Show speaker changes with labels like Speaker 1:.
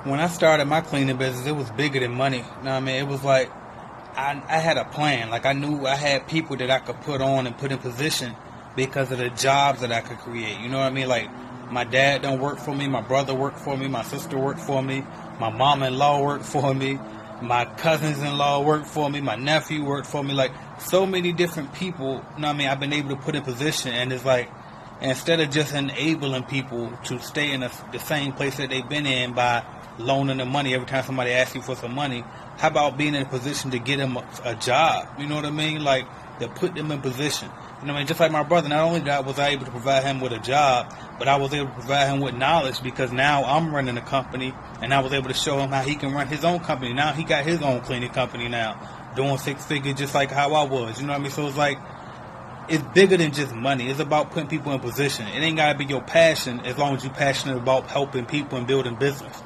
Speaker 1: When I started my cleaning business, it was bigger than money. You know what I mean? It was like I had a plan. Like I knew I had people that I could put on and put in position because of the jobs that I could create. You know what I mean? Like my dad don't work for me, my brother worked for me, my sister worked for me, my mom-in-law worked for me, my cousins-in-law worked for me, my nephew worked for me. Like so many different people. You know what I mean? I've been able to put in position, and it's like instead of just enabling people to stay in the same place that they've been in by loaning them money every time somebody asks you for some money, how about being in a position to get them a job? You know what I mean? Like to put them in position. You know what I mean? Just like my brother, not only was I able to provide him with a job, but I was able to provide him with knowledge because now I'm running a company, and I was able to show him how he can run his own company. Now he got his own cleaning company now, doing 6 figures just like how I was. You know what I mean? So it's like, it's bigger than just money. It's about putting people in position. It ain't got to be your passion as long as you're passionate about helping people and building business.